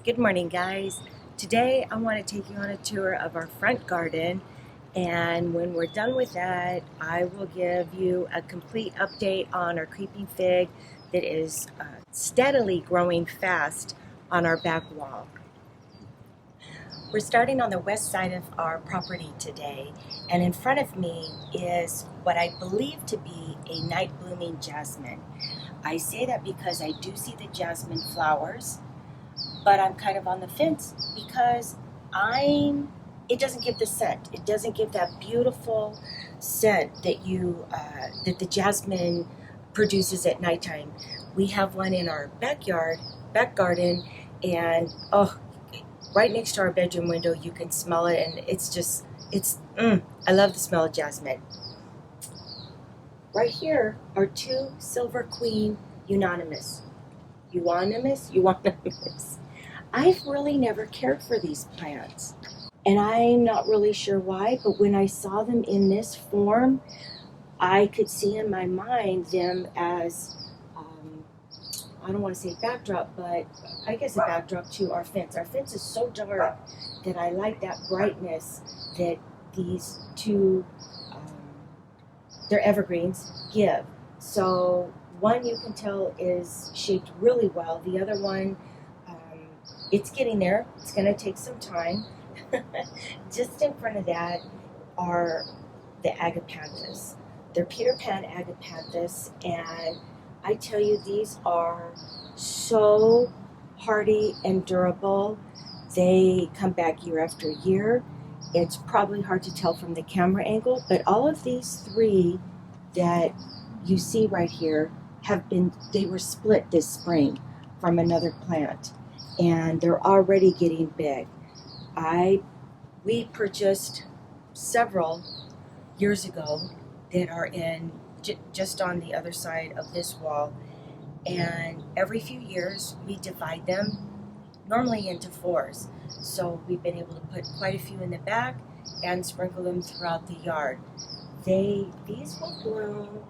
Good morning, guys. Today I want to take you on a tour of our front garden, and when we're done with that, I will give you a complete update on our creeping fig that is steadily growing fast on our back wall. We're starting on the west side of our property today, and in front of me is what I believe to be a night blooming jasmine. I say that because I do see the jasmine flowers, but I'm kind of on the fence because it doesn't give the scent. It doesn't give that beautiful scent that that the jasmine produces at nighttime. We have one in our back garden, and right next to our bedroom window, you can smell it, and I love the smell of jasmine. Right here are two Silver Queen Euonymus. I've really never cared for these plants, and I'm not really sure why, but when I saw them in this form, I could see in my mind them as, I don't want to say backdrop, but I guess a backdrop to our fence. Our fence is so dark that I like that brightness that these two, they're evergreens, give. So one you can tell is shaped really well. The other one, it's getting there. It's going to take some time. Just in front of that are the agapanthus. They're Peter Pan agapanthus, and I tell you, these are so hardy and durable. They come back year after year. It's probably hard to tell from the camera angle, but all of these three that you see right here they were split this spring from another plant, and they're already getting big. We purchased several years ago that are in just on the other side of this wall, and every few years we divide them, normally into fours. So we've been able to put quite a few in the back and sprinkle them throughout the yard. These will bloom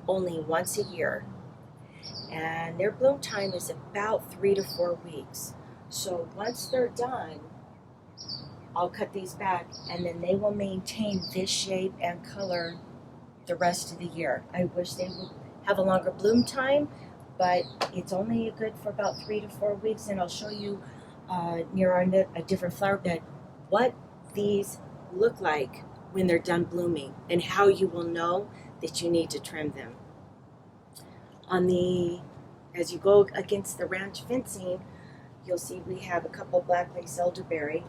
only once a year, and their bloom time is about 3 to 4 weeks. So once they're done, I'll cut these back, and then they will maintain this shape and color the rest of the year. I wish they would have a longer bloom time, but it's only good for about 3 to 4 weeks, and I'll show you near a different flower bed what these look like when they're done blooming and how you will know that you need to trim them. As you go against the ranch fencing, you'll see we have a couple black lace elderberry.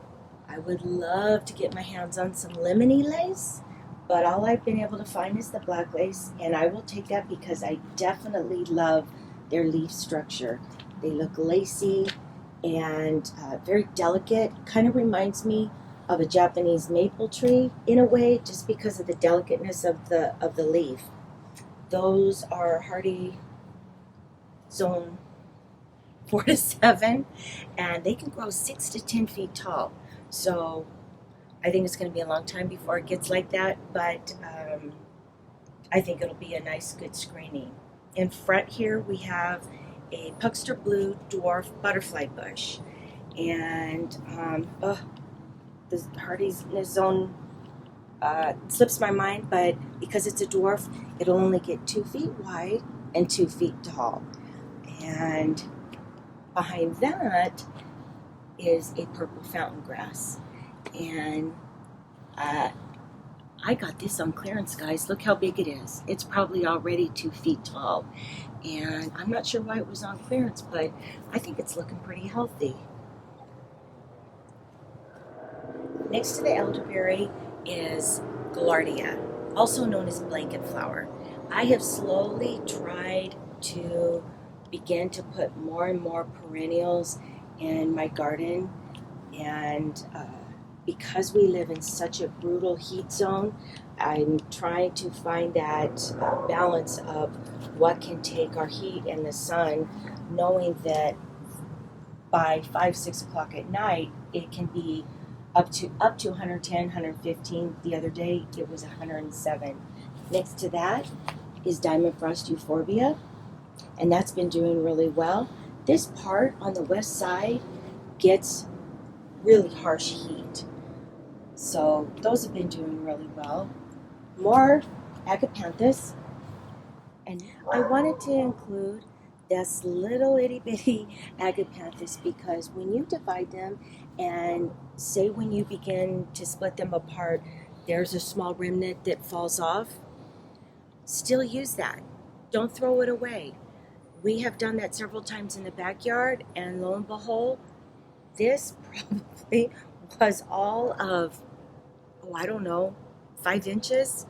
I would love to get my hands on some lemony lace, but all I've been able to find is the black lace, and I will take that because I definitely love their leaf structure. They look lacy and very delicate. Kind of reminds me of a Japanese maple tree in a way, just because of the delicateness of the leaf. Those are hardy zone 4 to 7, and they can grow 6 to 10 feet tall. So I think it's going to be a long time before it gets like that, but I think it'll be a nice, good screening. In front here, we have a Puxter Blue dwarf butterfly bush, and the hardiness zone slips my mind, but because it's a dwarf, it'll only get 2 feet wide and 2 feet tall. And behind that is a purple fountain grass, and I got this on clearance, guys. Look how big it is. It's probably already 2 feet tall, and I'm not sure why it was on clearance, but I think it's looking pretty healthy. Next to the elderberry is Gaillardia, also known as blanket flower. I have slowly tried to begin to put more and more perennials in my garden, and because we live in such a brutal heat zone, I'm trying to find that balance of what can take our heat and the sun, knowing that by 5-6 o'clock at night it can be up to 110, 115. The other day it was 107. Next to that is Diamond Frost Euphorbia, and that's been doing really well. This part on the west side gets really harsh heat. So those have been doing really well. More agapanthus. And I wanted to include this little itty bitty agapanthus because when you divide them and say when you begin to split them apart, there's a small remnant that falls off, still use that. Don't throw it away. We have done that several times in the backyard, and lo and behold, this probably was all of, I don't know, 5 inches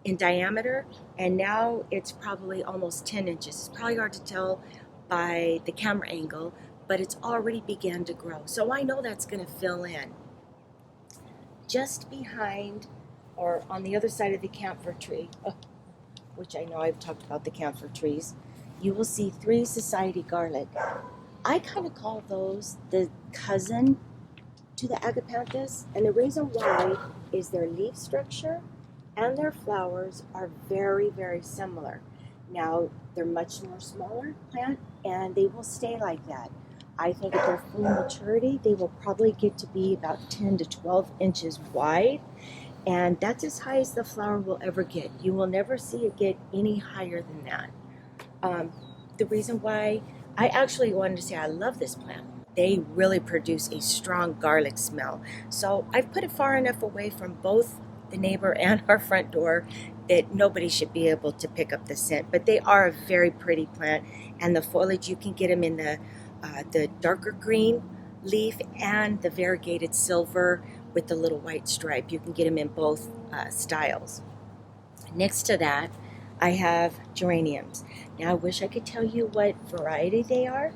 in diameter, and now it's probably almost 10 inches. It's probably hard to tell by the camera angle, but it's already began to grow. So I know that's going to fill in. Just behind, or on the other side of the camphor tree, which I know I've talked about the camphor trees, you will see 3 society garlic. I kind of call those the cousin to the agapanthus, and the reason why is their leaf structure and their flowers are very, very similar. Now, they're much more smaller plant, and they will stay like that. I think at their full maturity, they will probably get to be about 10 to 12 inches wide, and that's as high as the flower will ever get. You will never see it get any higher than that. The reason why I actually wanted to say I love this plant. They really produce a strong garlic smell. So I've put it far enough away from both the neighbor and our front door that nobody should be able to pick up the scent. But they are a very pretty plant, and the foliage, you can get them in the darker green leaf and the variegated silver with the little white stripe. You can get them in both styles. Next to that, I have geraniums. Now I wish I could tell you what variety they are,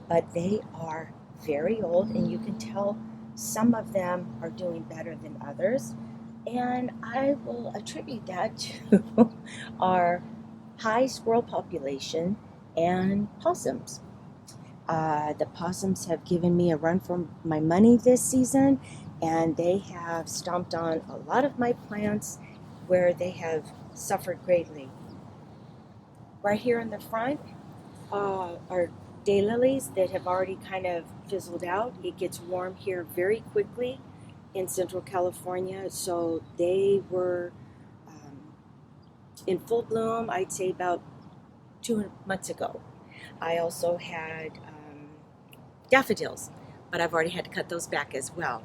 but they are very old, and you can tell some of them are doing better than others. And I will attribute that to our high squirrel population and possums. The possums have given me a run for my money this season, and they have stomped on a lot of my plants where they have suffered greatly. Right here in the front are daylilies that have already kind of fizzled out. It gets warm here very quickly in Central California, so they were in full bloom, I'd say about 2 months ago. I also had daffodils, but I've already had to cut those back as well.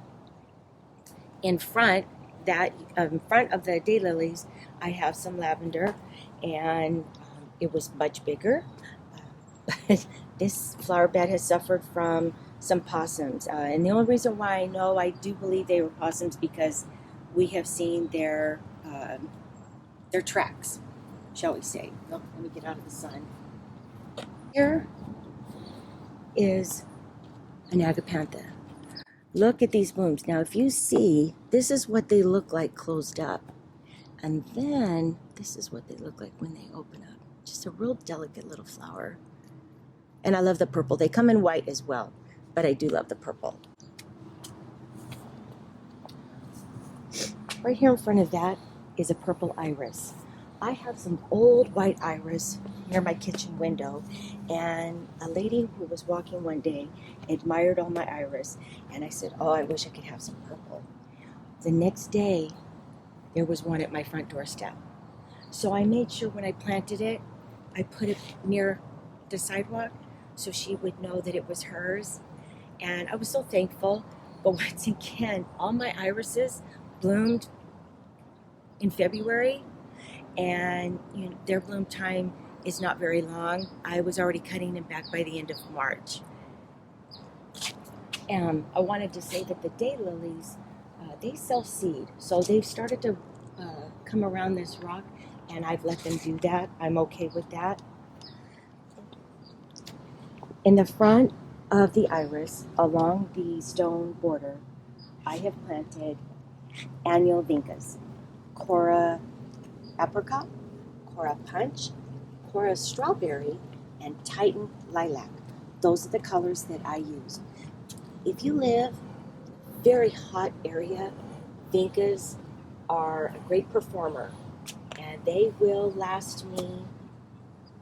In front of the daylilies, I have some lavender, and it was much bigger. But this flower bed has suffered from some possums, and the only reason why I know I do believe they were possums because we have seen their tracks, shall we say. Oh, let me get out of the sun. Here is an agapantha. Look at these blooms. Now, if you see, this is what they look like closed up, and then this is what they look like when they open up. Just a real delicate little flower. And I love the purple. They come in white as well, but I do love the purple. Right here in front of that is a purple iris. I have some old white iris near my kitchen window, and a lady who was walking one day admired all my iris, and I said, oh, I wish I could have some purple. The next day, there was one at my front doorstep. So I made sure when I planted it, I put it near the sidewalk so she would know that it was hers. And I was so thankful. But once again, all my irises bloomed in February, and their bloom time is not very long. I was already cutting them back by the end of March. I wanted to say that the daylilies, they self-seed. So they've started to come around this rock, and I've let them do that. I'm okay with that. In the front of the iris, along the stone border, I have planted annual vincas, Cora apricot, Cora punch, Cora strawberry, and Titan lilac. Those are the colors that I use. If you live in a very hot area, vincas are a great performer, and they will last me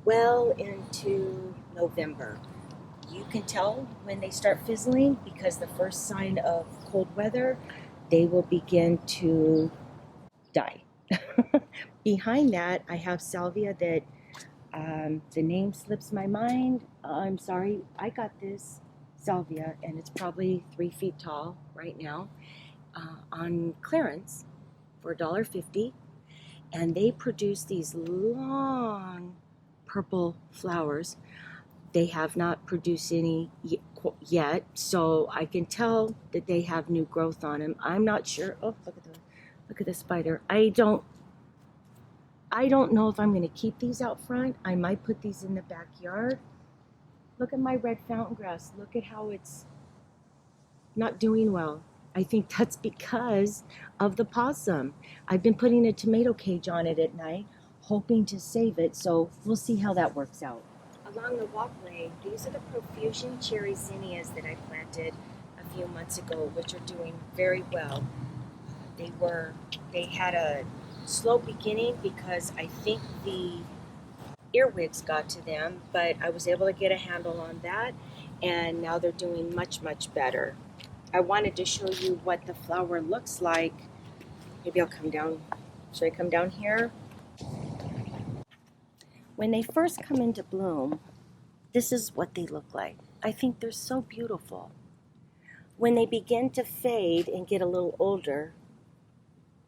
well into November. You can tell when they start fizzling because the first sign of cold weather, they will begin to die. Behind that, I have salvia that the name slips my mind. I'm sorry. I got this salvia, and it's probably 3 feet tall right now on clearance for $1.50. And they produce these long purple flowers. They have not produced any yet, so I can tell that they have new growth on them. I'm not sure. Oh, look at the spider. I don't know if I'm going to keep these out front. I might put these in the backyard. Look at my red fountain grass. Look at how it's not doing well. I think that's because of the possum. I've been putting a tomato cage on it at night, hoping to save it, so we'll see how that works out. Along the walkway, these are the profusion cherry zinnias that I planted a few months ago, which are doing very well. They had a slow beginning because I think the earwigs got to them, but I was able to get a handle on that, and now they're doing much, much better. I wanted to show you what the flower looks like. Maybe I'll come down. Should I come down here? When they first come into bloom, this is what they look like. I think they're so beautiful. When they begin to fade and get a little older,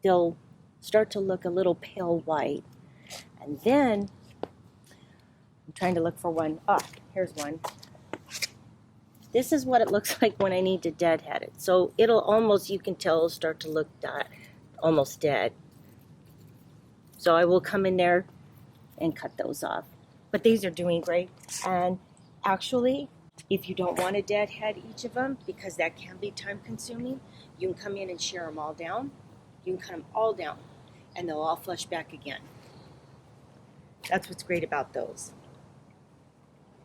they'll start to look a little pale white. And then, I'm trying to look for one. Ah, here's one. This is what it looks like when I need to deadhead it. So it'll almost, you can tell, it'll start to look almost dead. So I will come in there and cut those off. But these are doing great. And actually, if you don't want to deadhead each of them, because that can be time consuming, you can come in and shear them all down. You can cut them all down, and they'll all flush back again. That's what's great about those.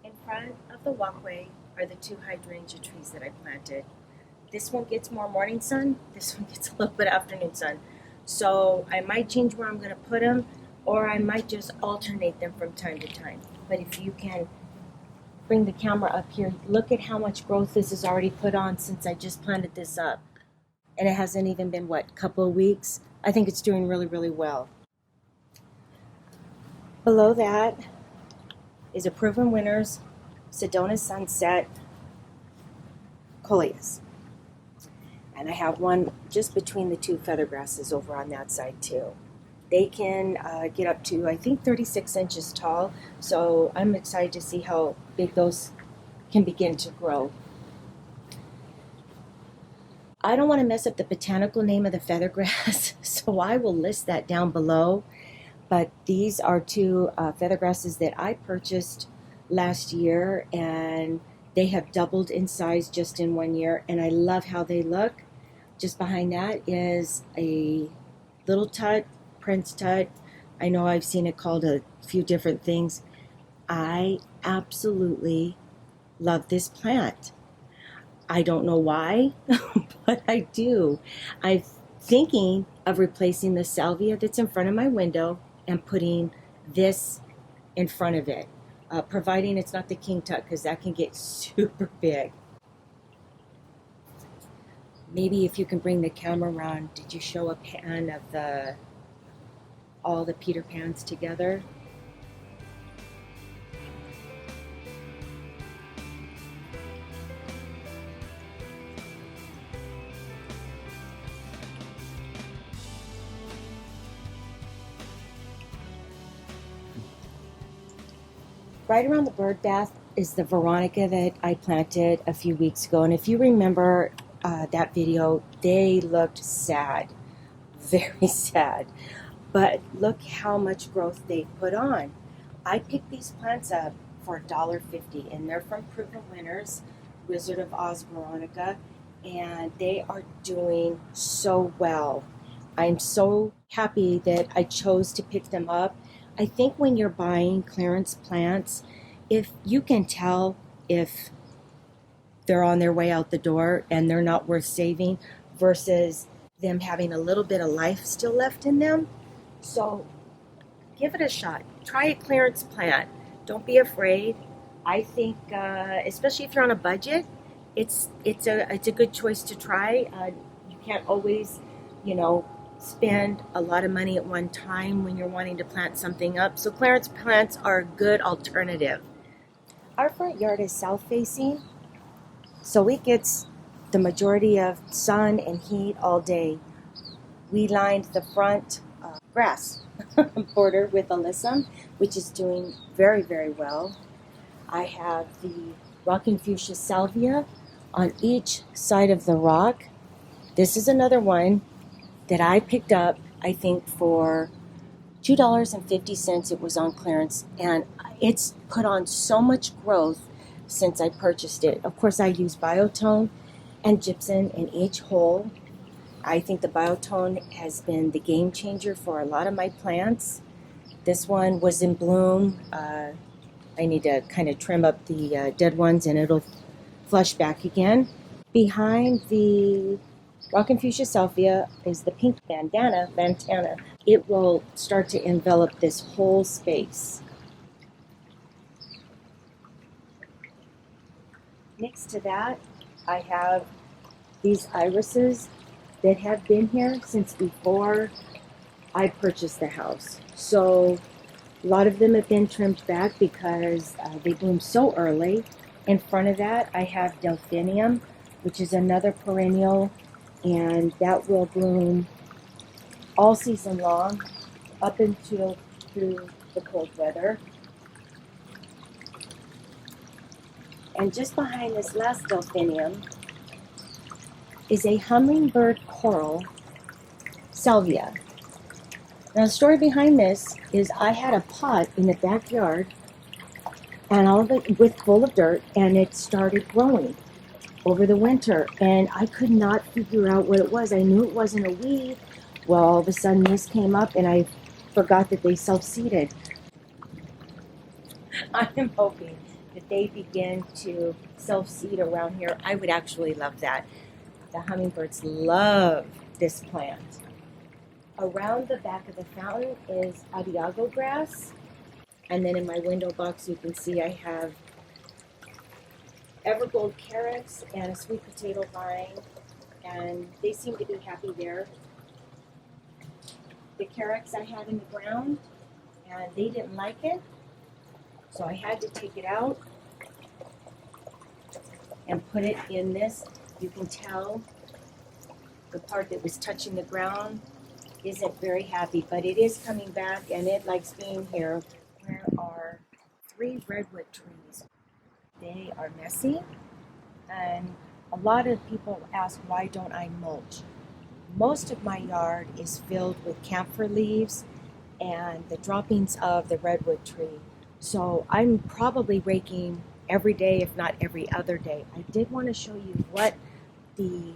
In front of the walkway are the 2 hydrangea trees that I planted. This one gets more morning sun, this one gets a little bit of afternoon sun. So I might change where I'm going to put them, or I might just alternate them from time to time. But if you can bring the camera up here, look at how much growth this has already put on since I just planted this up. And it hasn't even been, what, a couple of weeks? I think it's doing really, really well. Below that is a Proven Winners Sedona Sunset Coleus. And I have one just between the 2 feather grasses over on that side too. They can get up to, I think, 36 inches tall. So I'm excited to see how big those can begin to grow. I don't want to mess up the botanical name of the feather grass, so I will list that down below. But these are 2 feather grasses that I purchased last year, and they have doubled in size just in 1 year, and I love how they look. Just behind that is a little tut, Prince tut. I know I've seen it called a few different things. I absolutely love this plant. I don't know why, but I do. I'm thinking of replacing the salvia that's in front of my window and putting this in front of it, providing it's not the king tut, because that can get super big. Maybe if you can bring the camera around, did you show a pan of all the Peter Pans together? Right around the bird bath is the Veronica that I planted a few weeks ago. And if you remember that video, they looked sad, very sad. But look how much growth they put on. I picked these plants up for $1.50, and they're from Proven Winners, Wizard of Oz Veronica, and they are doing so well. I'm so happy that I chose to pick them up. I think when you're buying clearance plants, if you can tell if they're on their way out the door and they're not worth saving versus them having a little bit of life still left in them. So give it a shot. Try a clearance plant. Don't be afraid. I think, especially if you're on a budget, it's a good choice to try. You can't always, you know, spend a lot of money at one time when you're wanting to plant something up. So clearance plants are a good alternative. Our front yard is south facing, so it gets the majority of sun and heat all day. We lined the front grass border with alyssum, which is doing very, very well. I have the rocking fuchsia salvia on each side of the rock. This is another one that I picked up, I think, for $2.50. It was on clearance, and it's put on so much growth since I purchased it. Of course, I use biotone and gypsum in each hole. I think the biotone has been the game changer for a lot of my plants. This one was in bloom. I need to kind of trim up the dead ones and it'll flush back again. Behind the rockin' fuchsia salvia is the pink lantana. It will start to envelop this whole space. Next to that, I have these irises that have been here since before I purchased the house. So a lot of them have been trimmed back because they bloom so early. In front of that, I have delphinium, which is another perennial, and that will bloom all season long up until through the cold weather. And just behind this last delphinium is a hummingbird coral salvia. Now the story behind this is I had a pot in the backyard and all of it full of dirt, and it started growing over the winter, and I could not figure out what it was. I knew it wasn't a weed. Well, all of a sudden this came up and I forgot that they self-seeded. I am hoping that they begin to self-seed around here. I would actually love that. The hummingbirds love this plant. Around the back of the fountain is Hydrangeas grass. And then in my window box you can see I have Evergold carrots and a sweet potato vine, and they seem to be happy there. The carrots I had in the ground, and they didn't like it, so I had to take it out and put it in this. You can tell the part that was touching the ground isn't very happy, but it is coming back and it likes being here. There are 3 redwood trees. They are messy, and a lot of people ask, why don't I mulch? Most of my yard is filled with camphor leaves and the droppings of the redwood tree. So I'm probably raking every day, if not every other day. I did want to show you what the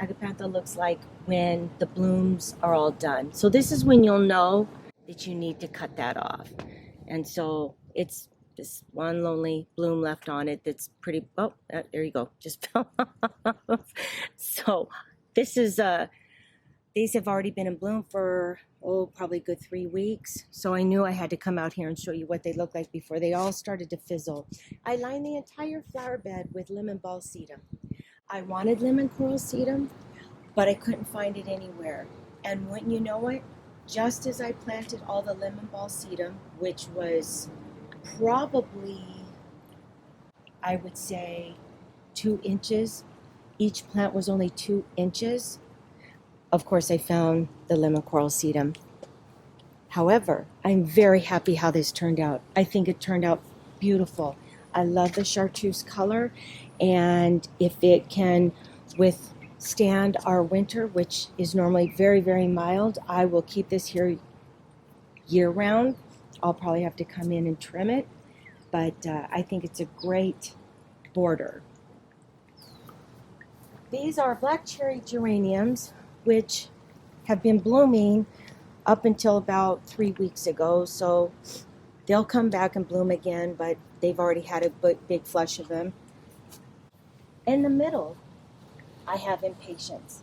agapantha looks like when the blooms are all done. So this is when you'll know that you need to cut that off. And so it's this one lonely bloom left on it that's pretty, oh, there you go, just fell off. So this is, these have already been in bloom for, probably a good 3 weeks. So I knew I had to come out here and show you what they look like before they all started to fizzle. I lined the entire flower bed with lemon ball sedum. I wanted lemon coral sedum, but I couldn't find it anywhere. And wouldn't you know it, just as I planted all the lemon ball sedum, which was probably, I would say, 2 inches. Each plant was only 2 inches. Of course, I found the lemon coral sedum. However, I'm very happy how this turned out. I think it turned out beautiful. I love the chartreuse color, and if it can withstand our winter, which is normally very, very mild, I will keep this here year-round. I'll probably have to come in and trim it, but I think it's a great border. These are black cherry geraniums, which have been blooming up until about 3 weeks ago, so they'll come back and bloom again, but they've already had a big flush of them. In the middle, I have impatiens,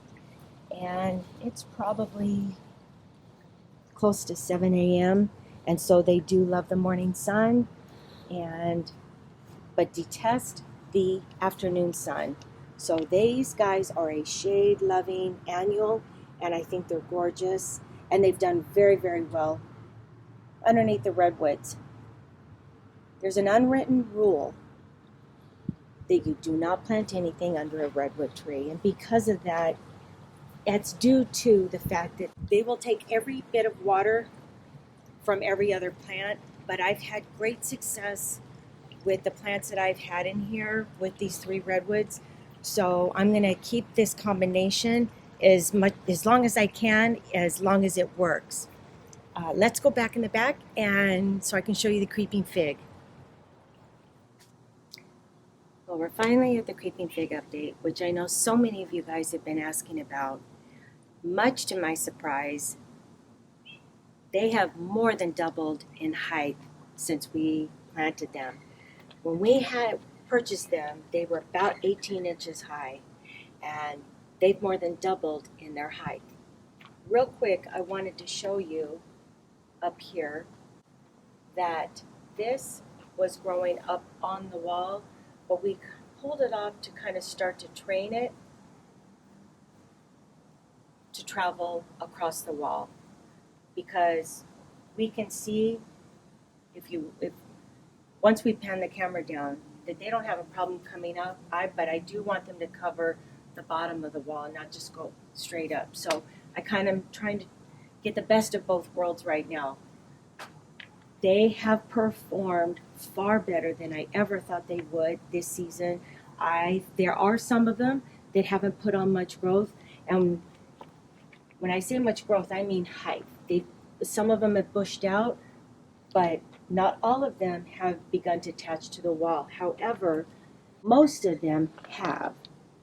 and it's probably close to 7 a.m., and so they do love the morning sun, and but detest the afternoon sun. So these guys are a shade-loving annual, and I think they're gorgeous, and they've done very, very well underneath the redwoods. There's an unwritten rule that you do not plant anything under a redwood tree, and because of that, it's due to the fact that they will take every bit of water from every other plant, but I've had great success with the plants that I've had in here with these 3 redwoods. So I'm going to keep this combination as long as I can, as long as it works. Let's go back in the back, and so I can show you the creeping fig. Well, we're finally at the creeping fig update, which I know so many of you guys have been asking about. Much to my surprise, they have more than doubled in height since we planted them. When we had purchased them, they were about 18 inches high, and they've more than doubled in their height. Real quick, I wanted to show you up here that this was growing up on the wall, but we pulled it off to kind of start to train it to travel across the wall, because we can see if once we pan the camera down that they don't have a problem coming up. But I do want them to cover the bottom of the wall, not just go straight up. So I kind of trying to get the best of both worlds right now. They have performed far better than I ever thought they would this season. There are some of them that haven't put on much growth, and when I say much growth, I mean height. Some of them have bushed out, but not all of them have begun to attach to the wall. However, most of them have.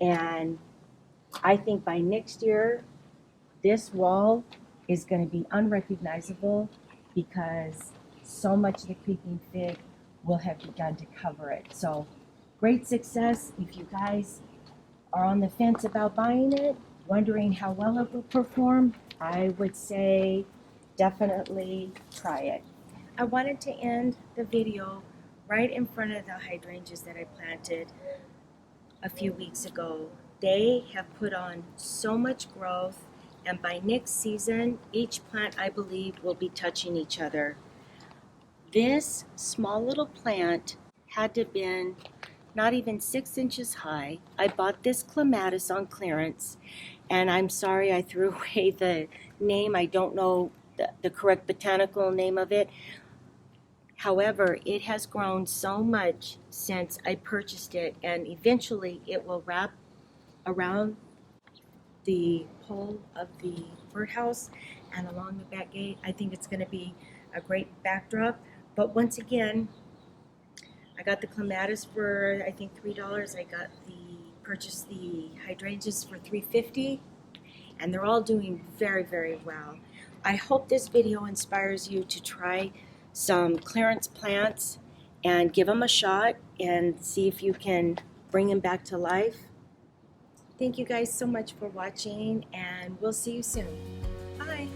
And I think by next year, this wall is going to be unrecognizable, because so much of the creeping fig will have begun to cover it. So great success. If you guys are on the fence about buying it, wondering how well it will perform, I would say definitely try it. I wanted to end the video right in front of the hydrangeas that I planted a few weeks ago. They have put on so much growth, and by next season, each plant, I believe, will be touching each other. This small little plant had to have been not even 6 inches high. I bought this clematis on clearance, and I'm sorry I threw away the name. I don't know the correct botanical name of it. However, it has grown so much since I purchased it, and eventually it will wrap around the pole of the birdhouse and along the back gate. I think it's going to be a great backdrop. But once again, I got the clematis for I think $3. I purchased the hydrangeas for $3.50, and they're all doing very, very well. I hope this video inspires you to try some clearance plants and give them a shot and see if you can bring them back to life. Thank you guys so much for watching, and we'll see you soon. Bye.